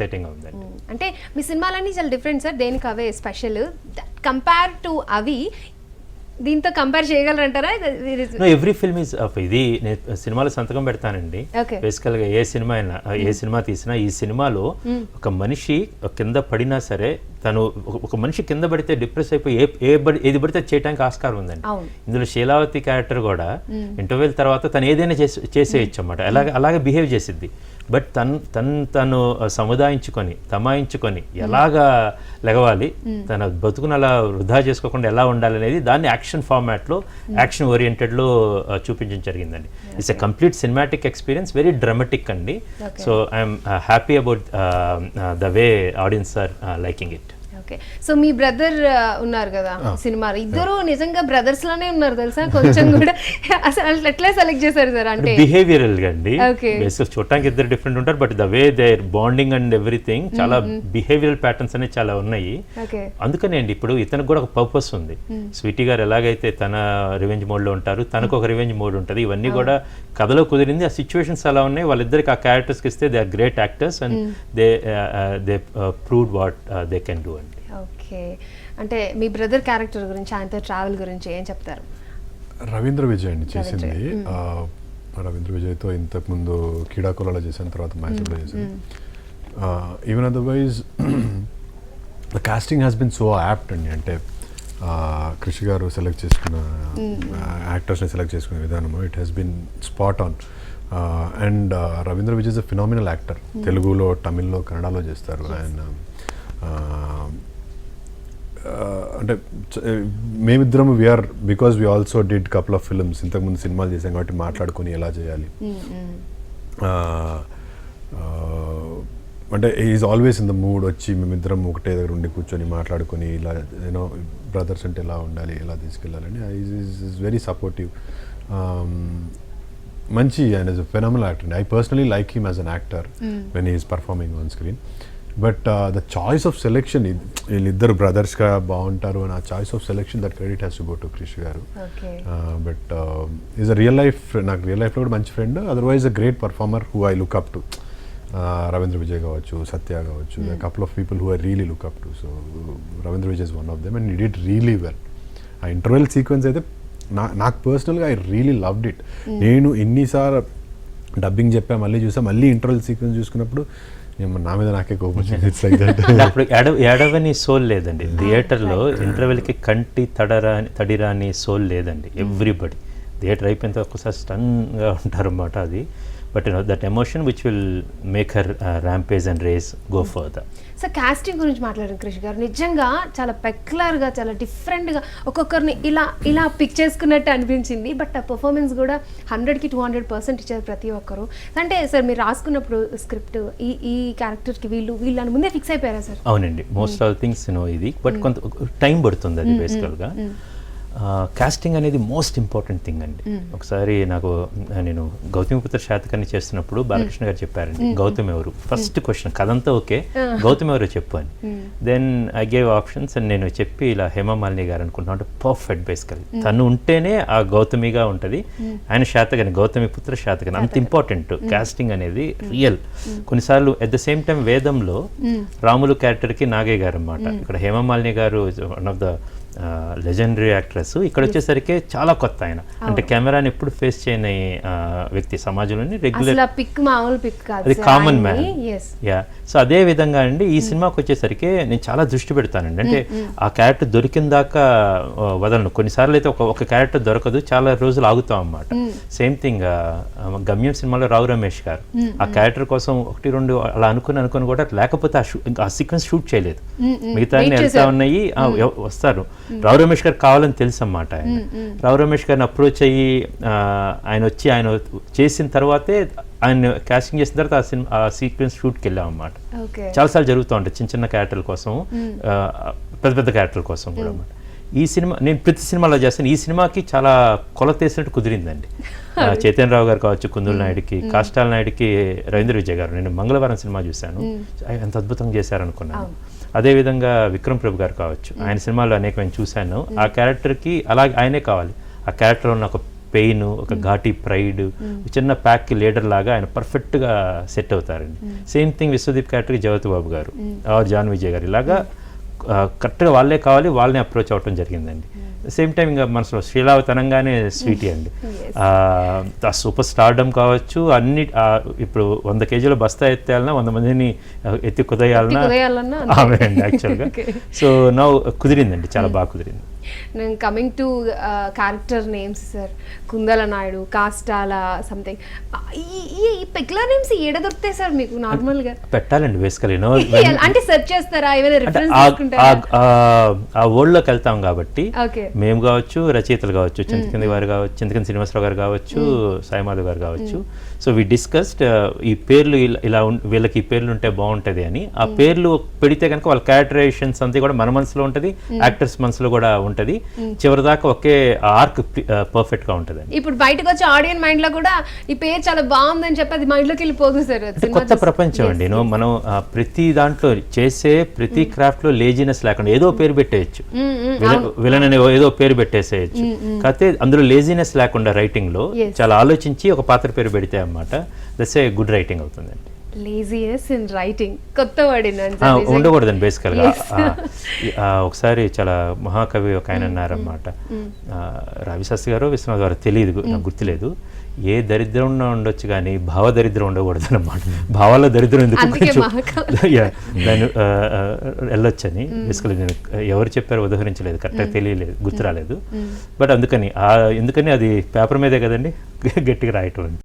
Setting ఉందండి. అంటే మీ సినిమాలన్నీ చాలా డిఫరెంట్ సార్, దేనికి అవే స్పెషల్ కంపేర్ టు అవి దీంతో కంపేర్ చేయగలరంటారా? ఎవ్రీ ఫిల్మ్ ఈజ్ ఇది నేను సినిమాలో సంతకం పెడతానండి. బేసికల్గా ఏ సినిమా తీసినా ఈ సినిమాలో ఒక మనిషి కింద పడినా సరే తను ఒక మనిషి కింద పడితే డిప్రెస్ అయిపోయి ఏది పడితే చేయడానికి ఆస్కారం ఉందండి. ఇందులో శీలావతి క్యారెక్టర్ కూడా ఇంటర్వెల్ తర్వాత తను ఏదైనా చేసేయచ్చు అన్నమాట. అలాగే బిహేవ్ చేసిద్ది. బట్ తను సముదాయించుకొని తమాయించుకొని ఎలాగా లెగవాలి, తన బతుకును అలా వృధా చేసుకోకుండా ఎలా ఉండాలి అనేది దాన్ని యాక్షన్ ఫార్మాట్లో యాక్షన్ ఓరియంటెడ్లో చూపించడం జరిగిందండి. It's a complete cinematic experience, very dramatic అండి. So I'm happy about the way audience are liking it. Okay, so మీ బ్రదర్ ఉన్నారు కదా సినిమాలో, ఇద్దరు నిజంగా బ్రదర్స్ లానే ఉన్నారు తెలుసా, కొంచెం కూడా అసలు ఎట్లా సెలెక్ట్ చేశారు సార్? అంటే బిహేవియరల్ గా అండి, చూడటానికి ఇద్దరు డిఫరెంట్ ఉంటారు, but the way their bonding and everything చాలా బిహేవియరల్ ప్యాటర్న్స్ అనేవి చాలా ఉన్నాయి. అందుకనే అండి ఇప్పుడు ఇతనికి కూడా ఒక పర్పస్ ఉంది. స్వీటీ గారు ఎలాగైతే తన రివెంజ్ మోడ్ లో ఉంటారు, తనకు ఒక రివెంజ్ మోడ్ ఉంటుంది. ఇవన్నీ కూడా కథలో కుదిరింది, ఆ సిచ్యువేషన్స్ అలా ఉన్నాయి. వాళ్ళిద్దరికి ఆ క్యారెక్టర్స్కి ఇస్తే they are great actors and they proved what they can do అండి. ఓకే, అంటే మీ బ్రదర్ క్యారెక్టర్ గురించి, ఆయనతో ట్రావెల్ గురించి ఏం చెప్తారు? రవీంద్ర విజయ్ అండి చేసింది. రవీంద్ర విజయ్తో ఇంతకుముందు కీడాకోలలో చేశాను, తర్వాత మైసూర్లో చేశాను. Even otherwise the casting has been so apt అండి. అంటే కృషి గారు సెలెక్ట్ చేసుకున్న యాక్టర్స్ని సెలెక్ట్ చేసుకునే విధానము it has been spot on. And Ravindra Vijay is a phenomenal actor. తెలుగులో, తమిళ్లో, కన్నడలో చేస్తారు. ఆయన అంటే మేమిద్దరం we are because we also did couple of films. ఇంతకుముందు సినిమాలు చేసాం కాబట్టి మాట్లాడుకొని ఎలా చేయాలి అంటే is always in the mood. వచ్చి మేమిద్దరం ఒకటే దగ్గర ఉండి కూర్చొని మాట్లాడుకొని ఇలా యూనో బ్రదర్స్ అంటే ఎలా ఉండాలి, ఎలా తీసుకెళ్ళాలని. Is very supportive. మంచి and is a phenomenal actor. I personally like him as an actor when he is performing on screen. But the choice of selection, వీళ్ళిద్దరు బ్రదర్స్గా బాగుంటారు అని ఆ choice of selection that credit has to go to Krish గారు. But is a real life, నాకు real లైఫ్లో కూడా మంచి friend. Otherwise a great performer who I look up to. Ravindra Vijay కావచ్చు, సత్య కావచ్చు, couple of people who I really look up to. So Ravindra Vijay is one of them and he did really well. ఆ interval sequence అయితే నాకు పర్సనల్గా I really loved it. నేను ఎన్నిసార్లు dubbing చెప్పా, మళ్ళీ చూసా, మళ్ళీ ఇంటర్వెల్ సీక్వెన్స్ చూసుకున్నప్పుడు నా మీద నాకే కోపం వచ్చింది. It's like that. అప్పుడు ఎడవని సోల్ లేదండి థియేటర్లో. ఇంటర్వెల్కి కంటి తడిరాని సోల్ లేదండి. ఎవ్రీబడి థియేటర్ అయిపోయిన తర్వాత ఒక్కసారి స్టన్గా ఉంటారు అన్నమాట. అది but that emotion which will make her rampage and race go further. Sir casting గురించి మాట్లాడారు క్రిష్ గారు. నిజంగా చాలా పెక్యులర్గా, చాలా డిఫరెంట్గా ఒక్కొక్కరిని ఇలా పిక్ చేసుకున్నట్టు అనిపించింది. బట్ ఆ పర్ఫార్మెన్స్ కూడా 100కి 200% ఇచ్చారు ప్రతి ఒక్కరు. అంటే సార్ మీరు రాసుకున్నప్పుడు స్క్రిప్ట్ ఈ క్యారెక్టర్కి వీళ్ళని ముందే ఫిక్స్ అయిపోయారా సార్? అవునండి, మోస్ట్ ఆఫ్ థింగ్స్ ఇది. బట్ కొంత టైం పడుతుంది అది బేసికల్గా. కాస్టింగ్ అనేది మోస్ట్ ఇంపార్టెంట్ థింగ్ అండి. ఒకసారి నేను గౌతమిపుత్ర శాతకర్ణి చేస్తున్నప్పుడు బాలకృష్ణ గారు చెప్పారండి, గౌతమ్ ఎవరు, ఫస్ట్ క్వశ్చన్ కదంతా ఓకే, గౌతమ్ ఎవరు చెప్పు అని. Then I gave options and నేను చెప్పి ఇలా హేమమాలిని గారు అనుకుంటున్నా అంటే పర్ఫెక్ట్. బేసికలీ తను ఉంటేనే ఆ గౌతమిగా ఉంటుంది. ఆయన శాతకర్ణి, గౌతమిపుత్ర శాతకర్ణి, అంత ఇంపార్టెంట్ కాస్టింగ్ అనేది రియల్. కొన్నిసార్లు అట్ ద సేమ్ టైం వేదంలో రాములు క్యారెక్టర్కి నాగయ్య గారు అన్నమాట. ఇక్కడ హేమమాలిని గారు one of the legendary actress. ఇక్కడ వచ్చేసరికి చాలా కొత్త ఆయన, అంటే కెమెరాని ఎప్పుడు ఫేస్ చేయని వ్యక్తి సమాజంలోని, రెగ్యులర్ అది కామన్ మ్యాన్. యా, సో అదే విధంగా అండి ఈ సినిమాకి వచ్చేసరికి నేను చాలా దృష్టి పెడతానండి. అంటే ఆ క్యారెక్టర్ దొరికిన దాకా వదలను. కొన్నిసార్లు అయితే ఒక క్యారెక్టర్ దొరకదు, చాలా రోజులు ఆగుతాం అన్నమాట. సేమ్ థింగ్ గమ్యం సినిమాలో రావు రమేష్ గారు ఆ క్యారెక్టర్ కోసం 1-2 అలా అనుకుని కూడా లేకపోతే ఆ సీక్వెన్స్ షూట్ చేయలేదు. మిగతా వెళ్తా ఉన్నాయి, వస్తారు. రావు రమేష్ గారు కావాలని తెలుసు అన్నమాట. రావు రమేష్ గారిని అప్రోచ్ అయ్యి ఆయన చేసిన తర్వాతే, ఆయన కాస్టింగ్ చేసిన తర్వాత ఆ సీక్వెన్స్ షూట్కి వెళ్ళాం అన్నమాట. చాలాసార్లు జరుగుతూ ఉంటాయి చిన్న క్యారెక్టర్ల కోసం, పెద్ద క్యారెక్టర్ల కోసం కూడా అన్నమాట. ఈ సినిమా నేను ప్రతి సినిమాలో చేస్తాను. ఈ సినిమాకి చాలా కొలతేసినట్టు కుదిరిందండి. చైతన్య రావు గారు కావచ్చు, కుందుల నాయుడికి, కాష్టాల నాయుడికి రవీంద్ర విజయ్ గారు. నేను మంగళవారం సినిమా చూశాను, ఎంత అద్భుతంగా చేశారనుకున్నాను. అదేవిధంగా విక్రమ్ ప్రభు గారు కావచ్చు, ఆయన సినిమాలో అనేకమైన చూశాను. ఆ క్యారెక్టర్కి అలాగే ఆయనే కావాలి. ఆ క్యారెక్టర్ ఉన్న ఒక పెయిన్, ఒక ఘాటి ప్రైడ్, చిన్న ప్యాక్ లీడర్ లాగా ఆయన పర్ఫెక్ట్గా సెట్ అవుతారండి. సేమ్ థింగ్ విశ్వదీప్ క్యాటరీ జగత్ బాబు గారు ఆర్ జాన్ విజయ్ గారు ఇలాగా కరెక్ట్గా వాళ్ళే కావాలి, వాళ్ళని అప్రోచ్ అవ్వటం జరిగిందండి. సేమ్ టైం ఇంకా మనసులో శ్రీలావతి అనగానే స్వీటీ అండి. ఆ సూపర్ స్టార్డమ్ కావచ్చు, అన్ని ఇప్పుడు 100 కేజీల బస్తా ఎత్తేయాలన్నా 100 మందిని ఎత్తి కుదయాలన్నా ఆమె అండి యాక్చువల్గా. సో నా కుదిరిందండి, చాలా బాగా కుదిరింది. నేను coming to character names sir, Kundala Naidu, Kastala something, ఈ పెక్యులర్ నేమ్స్ ఏడ దొరుకుతాయి సార్ మీకు నార్మల్గా? పెట్టాలండి బేసికలీ. అంటే సెర్చ్ చేస్తారా, ఏమైనా రిఫరెన్స్ తీసుకుంటారా? ఆ వరల్డ్లోకి వెళ్తాం కాబట్టి ఓకే, మేము కావచ్చు, రచయితలు కావచ్చు, చింతకింది వారు కావచ్చు, చింతకింది శ్రీనివాసరావు గారు కావచ్చు, సాయిమాధవ్ గారు కావచ్చు. సో వి డిస్కస్డ్ ఈ పేర్లు ఇలా వీళ్ళకి ఈ పేర్లు ఉంటే బాగుంటుంది అని. ఆ పేర్లు పెడితే కనుక వాళ్ళ క్యారెక్టరైజేషన్స్ అంతా కూడా మన మనసులో ఉంటుంది, యాక్టర్స్ మనసులో కూడా ఉంటుంది. చివరి దాకా ఒకే ఆర్క్ పర్ఫెక్ట్ గా ఉంటుంది. ఇప్పుడు బయటకు వచ్చి ఆడియన్స్ మైండ్ లో కూడా ఈ పేరు చాలా బాగుందని చెప్పి అది మైండ్ లోకి వెళ్ళిపోదు సార్. కొత్త ప్రపంచం అండి. మనం ప్రతి దాంట్లో చేసే ప్రతి క్రాఫ్ట్ లో లేజినెస్ లేకుండా ఏదో పేరు పెట్టేయచ్చు, విలన్ అనే ఏదో పేరు పెట్టేసేయచ్చు. కాకపోతే అందులో లేజినెస్ లేకుండా రైటింగ్ లో చాలా ఆలోచించి ఒక పాత్ర పేరు పెడితే అన్నమాట దట్స్ ఏ గుడ్ రైటింగ్ అవుతుందండి. లేజినెస్ ఇన్ రైటింగ్ కొత్త వర్డ్ ఉండకూడదండి బేసికల్గా. ఒకసారి చాలా మహాకవి ఒక ఆయన అన్నారన్నమాట, రవిశాస్త్రి గారు విశ్వనాథ్ గారు తెలియదు, నాకు గుర్తులేదు, ఏ దరిద్రం ఉండొచ్చు కానీ భావ దరిద్రం ఉండకూడదు అన్నమాట. భావాల దరిద్రం ఎందుకు దాన్ని వెళ్ళొచ్చని బేసికలీ. నేను ఎవరు చెప్పారో ఉదహరించలేదు, కరెక్ట్గా తెలియలేదు, గుర్తు రాలేదు. బట్ ఎందుకని అది పేపర్ మీదే కదండి గట్టిగా రాయటం.